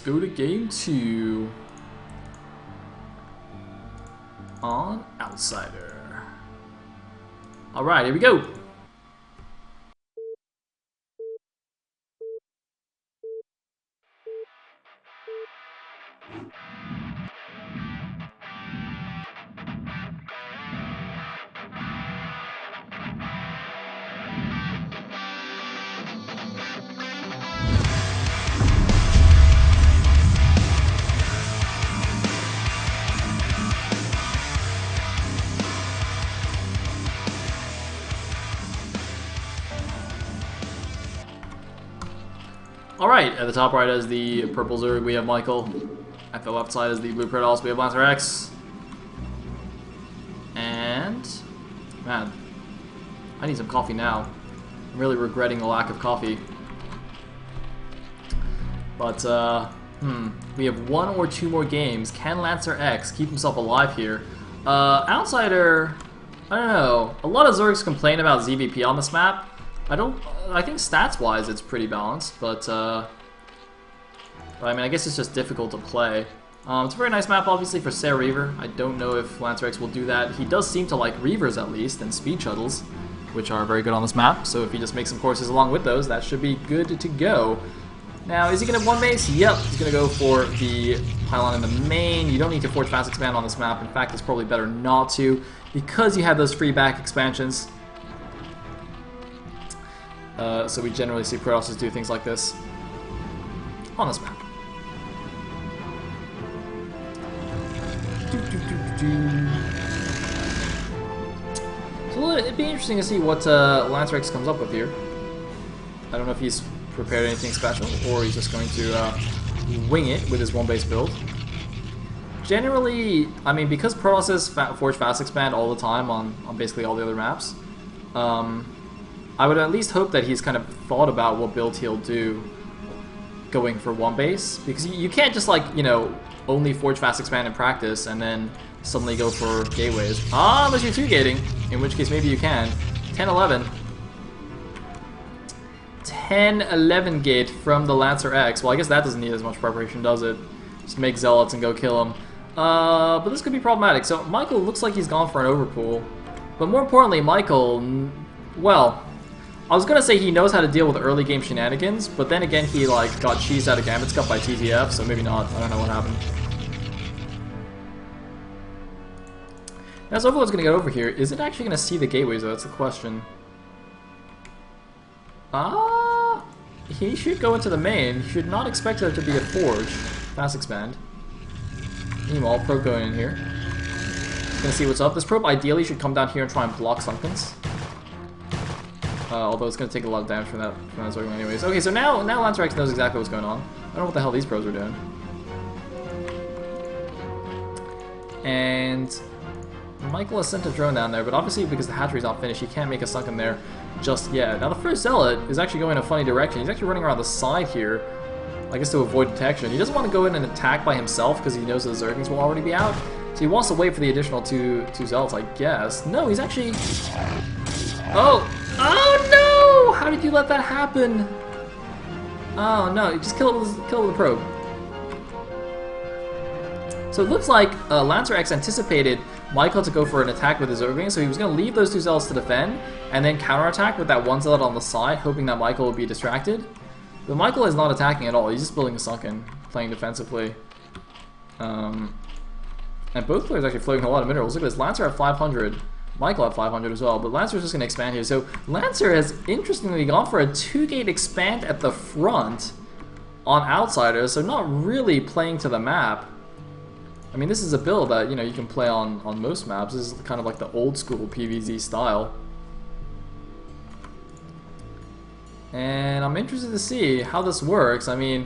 go to game 2 on Outsider. Alright, here we go. Alright, at the top right is the purple Zerg, we have Michael. At the left side is the blue Protoss, we have Lancer X. And... man, I need some coffee now. I'm really regretting the lack of coffee. But, we have 1 or 2 more games. Can Lancer X keep himself alive here? Outsider, I don't know. A lot of Zergs complain about ZVP on this map. I think stats-wise it's pretty balanced, but I mean, I guess it's just difficult to play. It's a very nice map, obviously, for Sarah Reaver. I don't know if Lancer X will do that. He does seem to like Reavers, at least, and Speed Shuttles, which are very good on this map. So if he just makes some courses along with those, that should be good to go. Now, is he going to one base? Yep, he's going to go for the pylon in the main. You don't need to Forge Fast Expand on this map. In fact, it's probably better not to, because you have those free back expansions. So we generally see Protosses do things like this on this map. So it'd be interesting to see what Lancer X comes up with here. I don't know if he's prepared anything special, or he's just going to wing it with his one-base build. Generally, I mean, because Protosses Forge Fast Expand all the time on basically all the other maps, I would at least hope that he's kind of thought about what build he'll do going for one base, because you can't just, like, you know, only Forge Fast Expand in practice and then suddenly go for gateways. Unless you're 2-gating, in which case maybe you can. 10-11. 10-11 gate from the Lancer X. Well, I guess that doesn't need as much preparation, does it? Just make Zealots and go kill him. But this could be problematic. So Michael looks like he's gone for an overpool. But more importantly, Michael, well, I was gonna say he knows how to deal with early game shenanigans, but then again he like got cheesed out of Gambit Scuff by TTF, so maybe not. I don't know what happened. Now, so Overlord's gonna get over here. Is it actually gonna see the gateways though? That's the question. He should go into the main. He should not expect there to be a Forge Fast Expand. Meanwhile, Probe going in here. Gonna see what's up. This Probe ideally should come down here and try and block Sunkens. Although it's going to take a lot of damage from that Zerg anyways. Okay, so now Lancer X knows exactly what's going on. I don't know what the hell these pros are doing. And Michael has sent a drone down there, but obviously because the hatchery's not finished, he can't make a Sunken there just yet. Now the first Zealot is actually going in a funny direction. He's actually running around the side here, I guess to avoid detection. He doesn't want to go in and attack by himself because he knows the Zerglings will already be out. So he wants to wait for the additional two Zealots, I guess. No, he's actually... Oh no! How did you let that happen? Oh no, just kill it with the probe. So it looks like Lancer X anticipated Michael to go for an attack with his Zerglings, so he was going to leave those 2 Zealots to defend, and then counterattack with that 1 Zealot on the side, hoping that Michael would be distracted. But Michael is not attacking at all, he's just building a Sunken, playing defensively. And both players actually floating a lot of minerals. Look at this, Lancer at 500. Michael at 500 as well, but Lancer's just going to expand here. So Lancer has interestingly gone for a 2-gate expand at the front on Outsiders, so not really playing to the map. I mean, this is a build that, you know, you can play on most maps. This is kind of like the old school PvZ style. And I'm interested to see how this works. I mean,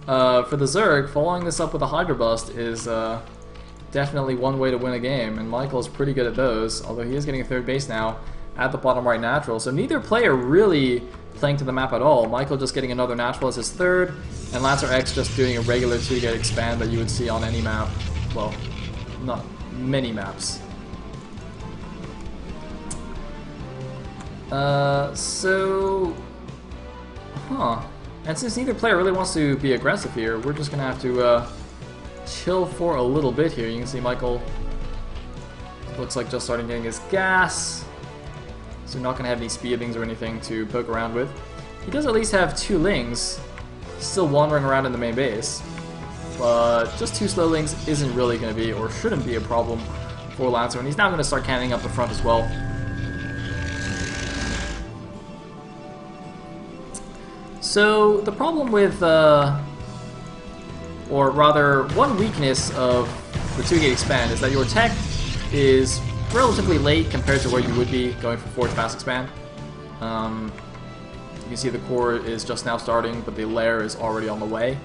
for the Zerg, following this up with a Hydra Bust is... definitely one way to win a game, and Michael's pretty good at those, although he is getting a 3rd base now at the bottom right natural, so neither player really playing to the map at all. Michael just getting another natural as his 3rd, and Lancer X just doing a regular 2-gate expand that you would see on any map. Well, not many maps. And since neither player really wants to be aggressive here, we're just going to have to chill for a little bit here. You can see Michael looks like just starting getting his gas. So not going to have any speedlings or anything to poke around with. He does at least have 2 lings still wandering around in the main base. But just 2 slow lings isn't really going to be, or shouldn't be, a problem for Lancer. And he's now going to start cannoning up the front as well. So the problem with, or rather, one weakness of the 2-gate expand is that your tech is relatively late compared to where you would be going for Forge Fast Expand. You can see the core is just now starting, but the lair is already on the way.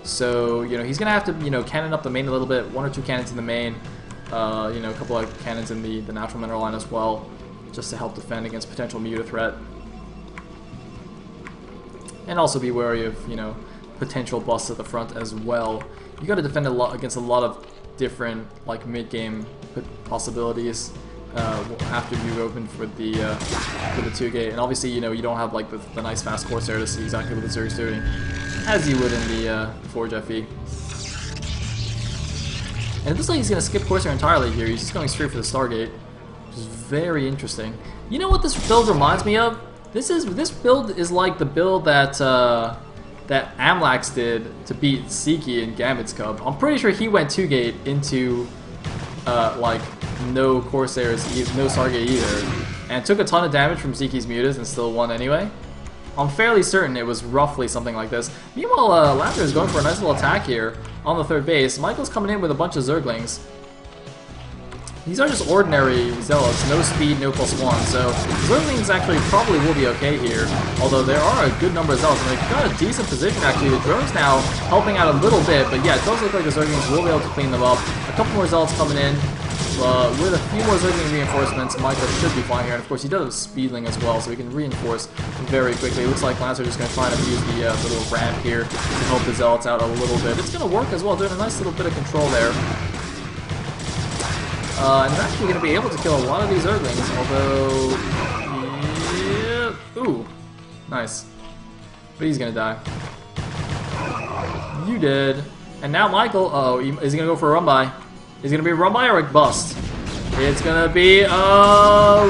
So, you know, he's going to have to, cannon up the main a little bit, 1 or 2 cannons in the main, a couple of cannons in the natural mineral line as well, just to help defend against potential Muta threat. And also be wary of, potential busts at the front as well. You got to defend a lot against a lot of different, like, mid-game possibilities after you open for the 2-gate. And obviously, you don't have, like, the nice fast Corsair to see exactly what the Zerg's doing, as you would in the Forge FE. And it looks like he's going to skip Corsair entirely here. He's just going straight for the Stargate, which is very interesting. You know what this build reminds me of? This build is like the build that that Amlax did to beat Seiki in Gambit's Cub. I'm pretty sure he went 2-gate into like no Corsairs, no Stargate either, and took a ton of damage from Seeki's Mutas and still won anyway. I'm fairly certain it was roughly something like this. Meanwhile, Lancer is going for a nice little attack here on the 3rd base. Michael's coming in with a bunch of Zerglings. These are just ordinary Zealots, no speed, no +1, so Zerglings actually probably will be okay here, although there are a good number of Zealots, and they've got a decent position actually. The drone's now helping out a little bit, but yeah, it does look like the Zerglings will be able to clean them up. A couple more Zealots coming in, with a few more Zergling reinforcements, Michael should be fine here, and of course he does have Speedling as well, so he can reinforce very quickly. It looks like Lancer just going to try and abuse the little ramp here to help the Zealots out a little bit. It's going to work as well, doing a nice little bit of control there. And he's actually going to be able to kill a lot of these Zerglings, although... Yeah, ooh, nice. But he's going to die. You did. And now Michael, is he going to go for a run-by? Is it going to be a run-by or a bust? It's going to be a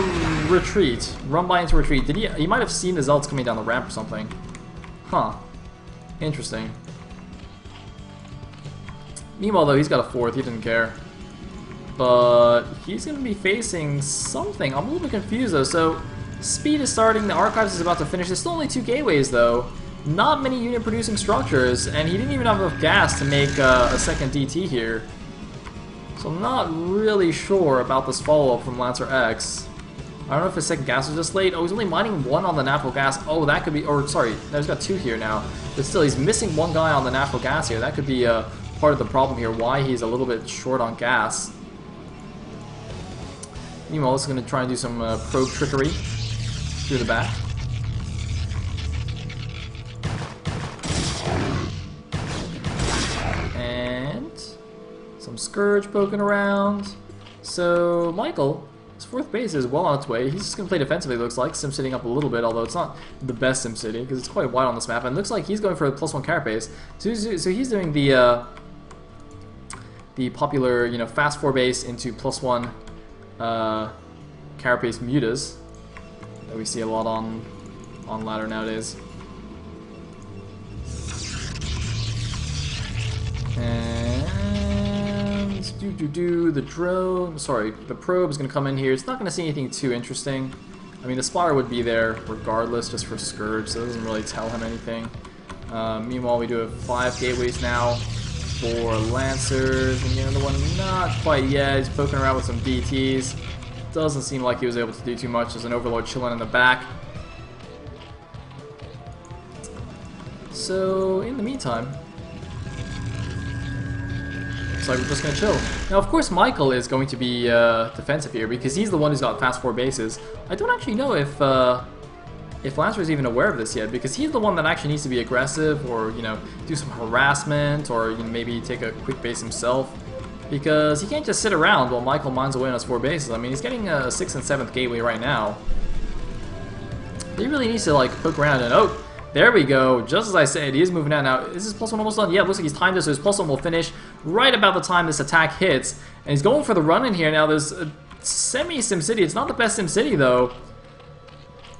retreat. Run-by into retreat. Did he might have seen the Zealots coming down the ramp or something. Huh. Interesting. Meanwhile, though, he's got a 4th. He didn't care. But he's going to be facing something. I'm a little bit confused, though. So, speed is starting. The Archives is about to finish. There's still only 2 gateways, though. Not many unit-producing structures. And he didn't even have enough gas to make a second DT here. So I'm not really sure about this follow-up from Lancer X. I don't know if his second gas was just late. Oh, he's only mining 1 on the natural gas. Oh, that could be... Or, sorry, no, he's got 2 here now. But still, he's missing 1 guy on the natural gas here. That could be part of the problem here, why he's a little bit short on gas. Meanwhile, he's going to try and do some probe trickery through the back. And some Scourge poking around. So Michael, his 4th base is well on its way. He's just going to play defensively, it looks like. Sim-sitting up a little bit, although it's not the best Sim-sitting, because it's quite wide on this map. And it looks like he's going for a +1 carapace. So he's doing the popular, fast 4 base into +1 carapace mutas that we see a lot on ladder nowadays. And the drone, sorry, the probe is going to come in here. It's not going to see anything too interesting. I mean, the spotter would be there regardless, just for Scourge, so it doesn't really tell him anything. Meanwhile, we do have 5 gateways now for Lancers, and the other one not quite yet. He's poking around with some DTs. Doesn't seem like he was able to do too much. There's an Overlord chilling in the back. So, in the meantime, looks like we're just going to chill. Now, of course, Michael is going to be defensive here because he's the one who's got fast 4 bases. I don't actually know if Lancer is even aware of this yet, because he's the one that actually needs to be aggressive or, do some harassment or maybe take a quick base himself. Because he can't just sit around while Michael mines away on his 4 bases. I mean, he's getting a 6th and 7th gateway right now. He really needs to, like, poke around and, oh, There we go. Just as I said, he is moving out now. Is his plus 1 almost done? Yeah, it looks like he's timed it, so his plus 1 will finish right about the time this attack hits. And he's going for the run in here now. There's a semi-SimCity. It's not the best SimCity, though.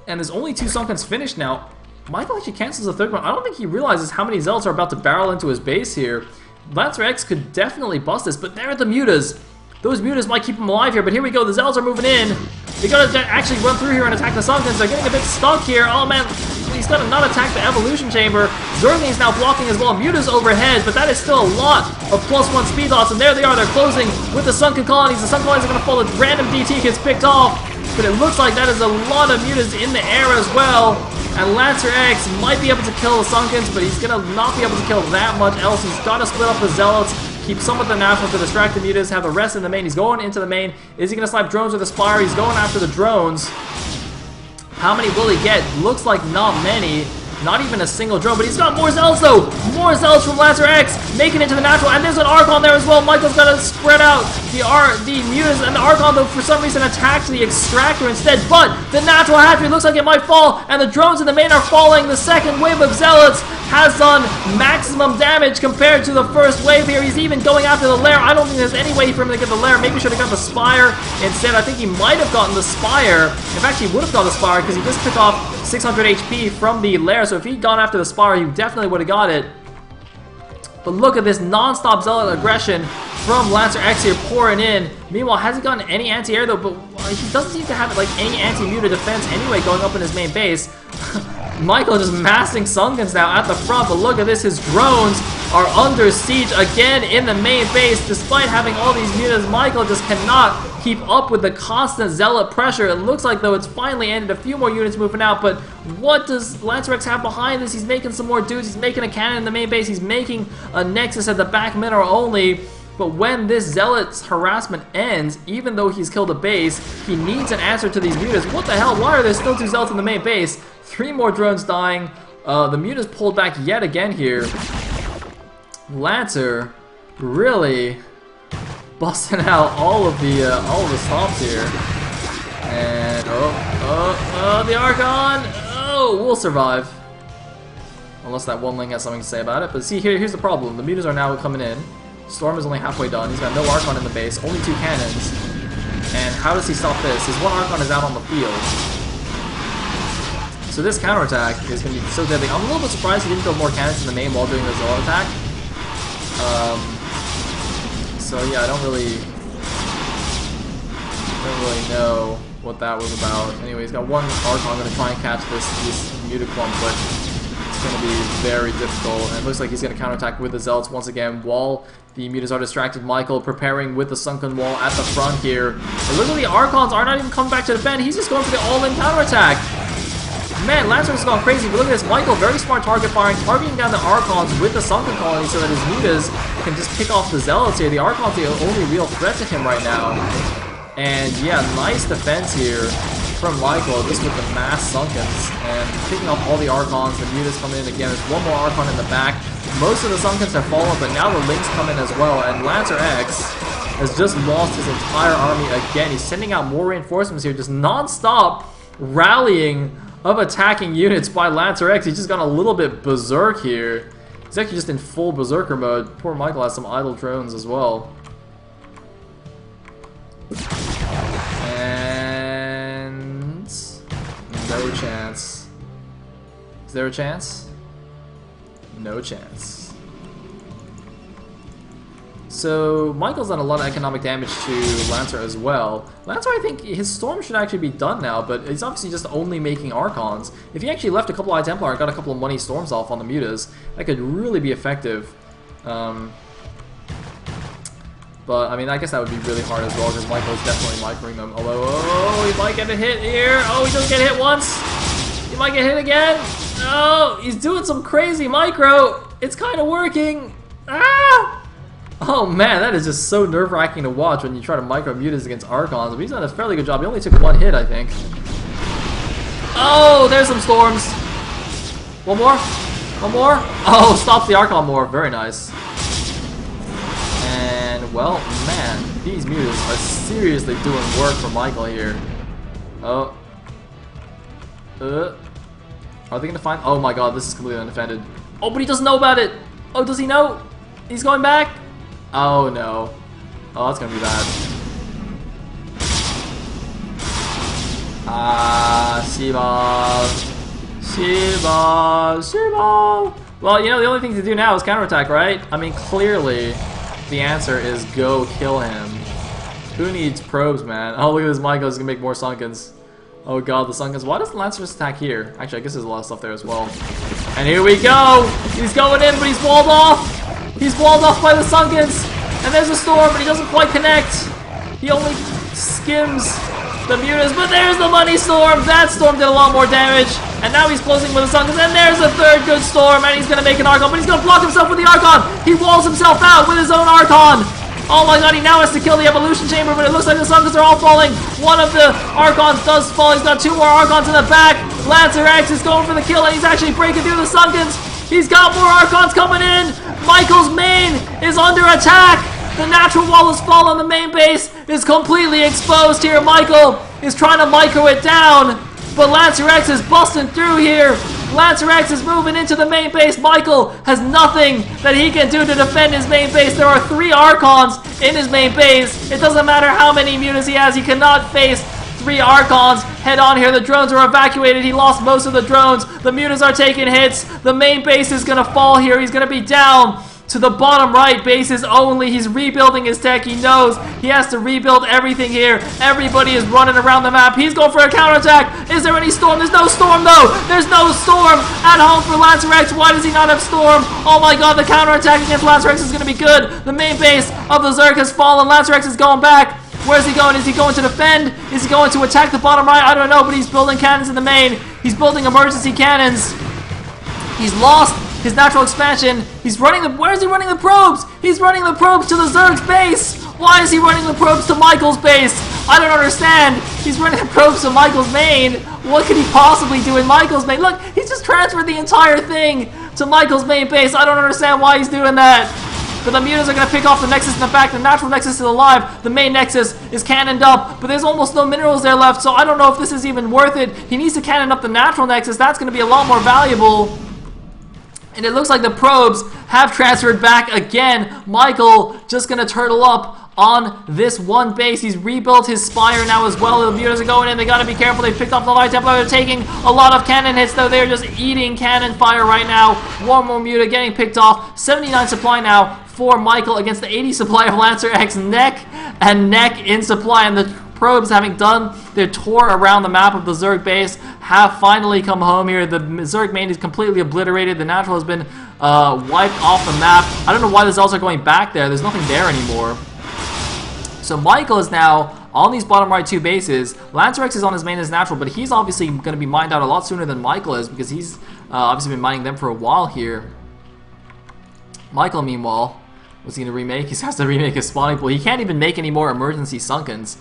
And there's only 2 Sunkens finished now. Michael actually cancels the 3rd one. I don't think he realizes how many Zealots are about to barrel into his base here. Lancer X could definitely bust this, but there are the Mutas. Those Mutas might keep him alive here, but here we go. The Zealots are moving in. They gotta actually run through here and attack the Sunkens. They're getting a bit stuck here. Oh man, he's gotta not attack the Evolution Chamber. Zergling's now blocking as well. Mutas overhead, but that is still a lot of +1 speed loss. And there they are. They're closing with the Sunken Colonies. The Sunken Colonies are gonna fall as random DT gets picked off. But it looks like that is a lot of Mutas in the air as well. And Lancer X might be able to kill the Sunkens, but he's gonna not be able to kill that much else. He's gotta split up the Zealots. Keep some of the National to distract the Mutas, have the rest in the main. He's going into the main. Is he going to snipe drones with the Spire? He's going after the drones. How many will he get? Looks like not many. Not even a single drone, but he's got more Zealots though! More Zealots from Lancer X, making it to the natural, and there's an Archon there as well. Michael's gonna spread out the Mutas, and the Archon though for some reason attacks the Extractor instead, but the natural hatchery looks like it might fall, and the drones in the main are falling. The second wave of Zealots has done maximum damage compared to the first wave here. He's even going after the Lair. I don't think there's any way for him to get the Lair. Maybe he should have got the Spire instead. I think he might have gotten the Spire. In fact, he would have gotten the Spire because he just took off 600 HP from the Lair. So if he'd gone after the Spire, he definitely would have got it. But look at this non-stop Zealot aggression from Lancer X here pouring in. Meanwhile, hasn't gotten any anti-air though, but he doesn't seem to have like any anti-muta defense anyway going up in his main base. Michael just massing Sunkens now at the front, but look at this, his drones are under siege again in the main base. Despite having all these mutas, Michael just cannot keep up with the constant Zealot pressure. It looks like though it's finally ended, a few more units moving out, but what does Lancer X have behind this? He's making some more dudes, he's making a cannon in the main base, he's making a Nexus at the back mineral only. But when this Zealot's harassment ends, even though he's killed a base, he needs an answer to these mutas. What the hell? Why are there still 2 Zealots in the main base? 3 more drones dying. The mutas pulled back yet again here. Lancer really busting out all of the stomps here. And the Archon. Oh, we'll survive. Unless that one Ling has something to say about it. But see, here's the problem. The mutas are now coming in. Storm is only halfway done. He's got no Archon in the base, only 2 cannons. And how does he stop this? His 1 Archon is out on the field. So this counterattack is going to be so deadly. I'm a little bit surprised he didn't build more cannons in the main while doing the Zealot attack. So yeah, I don't really know what that was about. Anyway, he's got 1 Archon. I'm going to try and catch this muta clump, but it's going to be very difficult. And it looks like he's going to counterattack with the Zealots once again while the mutas are distracted. Michael preparing with the Sunken Wall at the front here. And look at the Archons are not even coming back to defend. He's just going for the all-in counterattack. Man, Lancer has gone crazy, but look at this. Michael, very smart target firing, targeting down the Archons with the Sunken Colony so that his mutas can just pick off the Zealots here. The Archon's the only real threat to him right now. And yeah, nice defense here from Michael, just with the mass Sunkens, and picking off all the Archons. The mutas coming in again. There's 1 more Archon in the back. Most of the Sunkens have fallen, but now the Lynx come in as well, and Lancer X has just lost his entire army again. He's sending out more reinforcements here, just non-stop rallying of attacking units by Lancer X. He's just gone a little bit berserk here. He's actually just in full berserker mode. Poor Michael has some idle drones as well. And no chance. Is there a chance? No chance. So Michael's done a lot of economic damage to Lancer as well. Lancer, I think his Storm should actually be done now, but he's obviously just only making Archons. If he actually left a couple of Templar and got a couple of money Storms off on the mutas, that could really be effective. But I mean, I guess that would be really hard as well, because Michael's definitely microing them. Although, oh, he might get a hit here. Oh, he doesn't get hit once. He might get hit again. Oh, he's doing some crazy micro. It's kind of working. Ah! Oh man, that is just so nerve-wracking to watch when you try to micro mutas against Archons. But he's done a fairly good job. He only took 1 hit, I think. Oh, there's some Storms. 1 more? 1 more? Oh, stops the Archon more. Very nice. And, well, man, these mutas are seriously doing work for Michael here. Oh. Are they gonna find? Oh my god, this is completely undefended. Oh, but he doesn't know about it. Oh, does he know? He's going back? Oh no. Oh, that's gonna be bad. Shiba. Shiba. Shiba. Well, you know, the only thing to do now is counterattack, right? I mean, clearly, the answer is go kill him. Who needs probes, man? Oh, look at this Michael. He's gonna make more Sunkens. Oh god, the Sunkens. Why does the Lancer just attack here? Actually, I guess there's a lot of stuff there as well. And here we go! He's going in, but he's walled off! He's walled off by the Sunkens! And there's a storm, but he doesn't quite connect! He only skims the Mutas, but there's the money storm! That storm did a lot more damage! And now he's closing with the Sunkens, and there's a third good storm, and he's gonna make an Archon, but he's gonna block himself with the Archon! He walls himself out with his own Archon! Oh my god, he now has to kill the Evolution Chamber, but it looks like the Sunkens are all falling. One of the Archons does fall. He's got two more Archons in the back. Lancer X is going for the kill, and he's actually breaking through the Sunkens. He's got more Archons coming in. Michael's main is under attack. The natural wall has fallen. The main base is completely exposed here. Michael is trying to micro it down, but Lancer X is busting through here. Lancer X is moving into the main base. Michael has nothing that he can do to defend his main base. There are 3 Archons in his main base. It doesn't matter how many Mutas he has. He cannot face 3 Archons head on here. The drones are evacuated. He lost most of the drones. The Mutas are taking hits. The main base is going to fall here. He's going to be down to the bottom right bases only. He's rebuilding his tech. He knows he has to rebuild everything here. Everybody is running around the map. He's going for a counterattack. Is there any storm? There's no storm though. There's no storm at home for Lancer X. Why does he not have storm? Oh my god, the counterattack against Lancer X is going to be good. The main base of the Zerg has fallen. Lancer X is going back. Where's he going? Is he going to defend? Is he going to attack the bottom right? I don't know, but he's building cannons in the main. He's building emergency cannons. He's lost his natural expansion. He's running the... Where is he running the probes? He's running the probes to the Zerg's base. Why is he running the probes to Michael's base? I don't understand. He's running the probes to Michael's main. What could he possibly do in Michael's main? Look, he's just transferred the entire thing to Michael's main base. I don't understand why he's doing that. But the Mutas are going to pick off the Nexus in the back. The natural Nexus is alive. The main Nexus is cannoned up. But there's almost no minerals there left. So I don't know if this is even worth it. He needs to cannon up the natural Nexus. That's going to be a lot more valuable. And it looks like the probes have transferred back again. Michael just going to turtle up on this one base. He's rebuilt his spire now as well. The Mutas are going in. They got to be careful. They picked off the Light Templar. They're taking a lot of cannon hits, though. They're just eating cannon fire right now. One more Muta getting picked off. 79 supply now for Michael against the 80 supply of Lancer X. Neck and neck in supply. And the probes, having done their tour around the map of the Zerg base, have finally come home here. The Zerg main is completely obliterated. The natural has been wiped off the map. I don't know why the Zelts are going back there. There's nothing there anymore. So Michael is now on these bottom right 2 bases. Lancer X is on his main as natural, but he's obviously going to be mined out a lot sooner than Michael is, because he's obviously been mining them for a while here. Michael, meanwhile, what's he going to remake? He has to remake his spawning pool. He can't even make any more emergency Sunkens.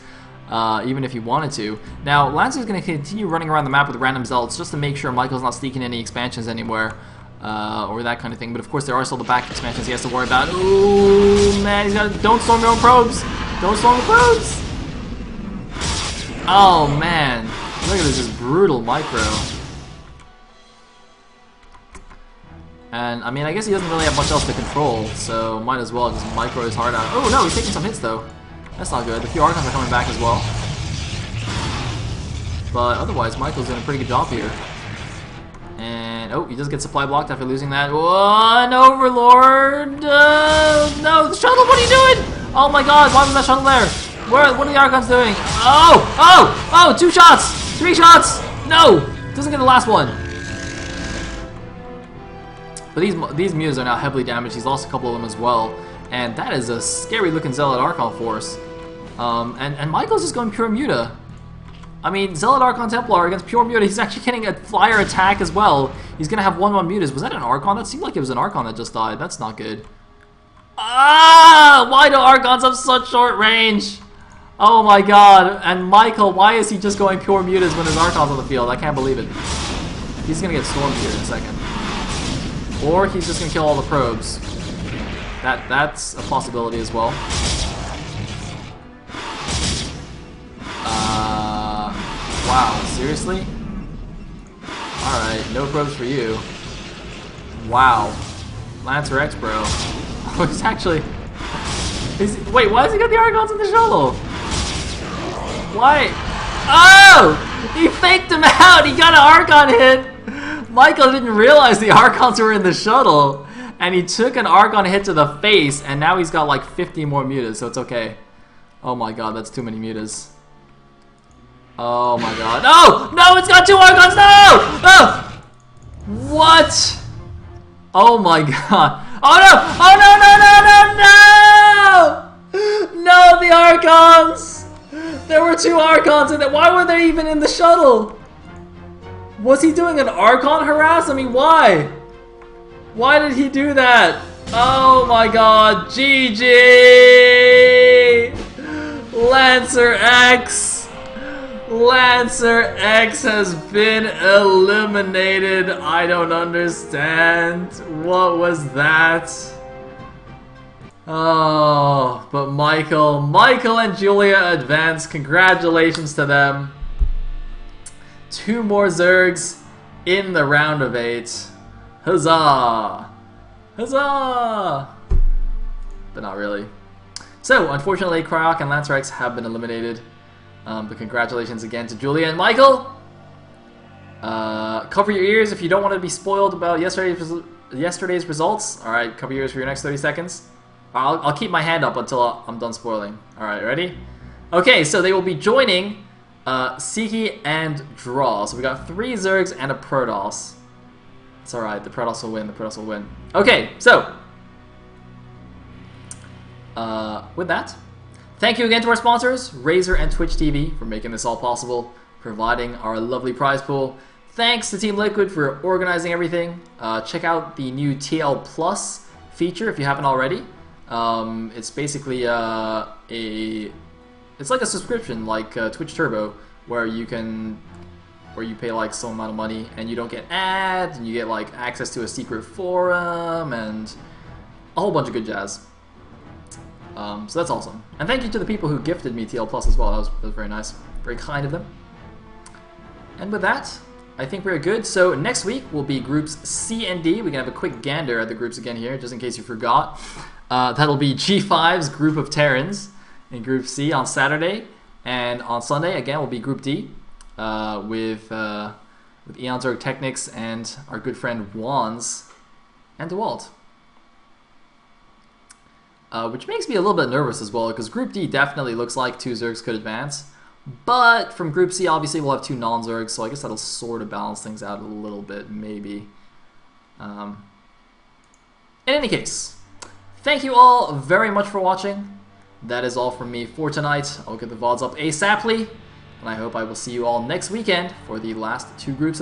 Even if he wanted to. Now, Lancer's going to continue running around the map with random Zelts just to make sure Michael's not sneaking any expansions anywhere, or that kind of thing. But of course, there are still the back expansions he has to worry about. Ooh, man, he's got to... Don't storm your own probes! Don't storm the probes! Oh, man. Look at this, just brutal micro. And, I mean, I guess he doesn't really have much else to control, so might as well just micro his heart out. Oh, no, he's taking some hits, though. That's not good. The few Archons are coming back as well. But otherwise, Michael's doing a pretty good job here. And, oh, he does get supply blocked after losing that. One Overlord! No, the shuttle, what are you doing? Oh my god, why was that shuttle there? What are the Archons doing? Oh, 2 shots! 3 shots! No! Doesn't get the last one. But these Mutas are now heavily damaged. He's lost a couple of them as well. And that is a scary looking Zealot Archon force. And Michael's just going pure Muta. I mean, Zealot Archon Templar against pure Muta. He's actually getting a flyer attack as well. He's going to have 1/1 Mutas. Was that an Archon? That seemed like it was an Archon that just died. That's not good. Ah! Why do Archons have such short range? Oh my god. And Michael, why is he just going pure Mutas when his Archon's on the field? I can't believe it. He's going to get stormed here in a second. Or he's just going to kill all the probes. That's a possibility as well. Wow, seriously? Alright, no probes for you. Wow. Lancer X, bro. He's actually... wait, why has he got the Archons in the shuttle? Why? Oh! He faked him out! He got an Archon hit! Michael didn't realize the Archons were in the shuttle. And he took an Archon hit to the face, and now he's got like 50 more mutas, so it's okay. Oh my god, that's too many mutas. Oh my god. No! No, it's got 2 Archons! No! Oh! What? Oh my god. Oh no! Oh no, no, no, no, no! No, the Archons! There were 2 Archons in it. Why were they even in the shuttle? Was he doing an Archon harass? I mean, why? Why did he do that? Oh my god. GG! Lancer X! Lancer X has been eliminated. I don't understand. What was that? Oh, but Michael and Julia advanced. Congratulations to them. 2 more Zergs in the round of 8. Huzzah! Huzzah! But not really. So, unfortunately, Cryok and Lancer X have been eliminated. But congratulations again to Julia and Michael. Cover your ears if you don't want to be spoiled about yesterday's results. Alright, cover your ears for your next 30 seconds. I'll keep my hand up until I'm done spoiling. Alright, ready? Okay, so they will be joining Siki and Draw. So we got 3 Zergs and a Protoss. It's alright, the Protoss will win, the Protoss will win. Okay, so with that, thank you again to our sponsors, Razer and Twitch TV, for making this all possible, providing our lovely prize pool. Thanks to Team Liquid for organizing everything. Check out the new TL Plus feature if you haven't already. It's basically it's like a subscription, like Twitch Turbo, where you pay like some amount of money and you don't get ads, and you get like access to a secret forum and a whole bunch of good jazz. So that's awesome. And thank you to the people who gifted me TL Plus as well. That was very nice. Very kind of them. And with that, I think we're good. So next week will be groups C and D. We can have a quick gander at the groups again here, just in case you forgot. That'll be G5's group of Terrans in Group C on Saturday. And on Sunday, again, will be Group D with Eon Zerg Technics and our good friend Wands and DeWalt. Which makes me a little bit nervous as well, because Group D definitely looks like 2 Zergs could advance. But from Group C, obviously, we'll have 2 non-Zergs, so I guess that'll sort of balance things out a little bit, maybe. In any case, thank you all very much for watching. That is all from me for tonight. I'll get the VODs up ASAPly, and I hope I will see you all next weekend for the last 2 groups.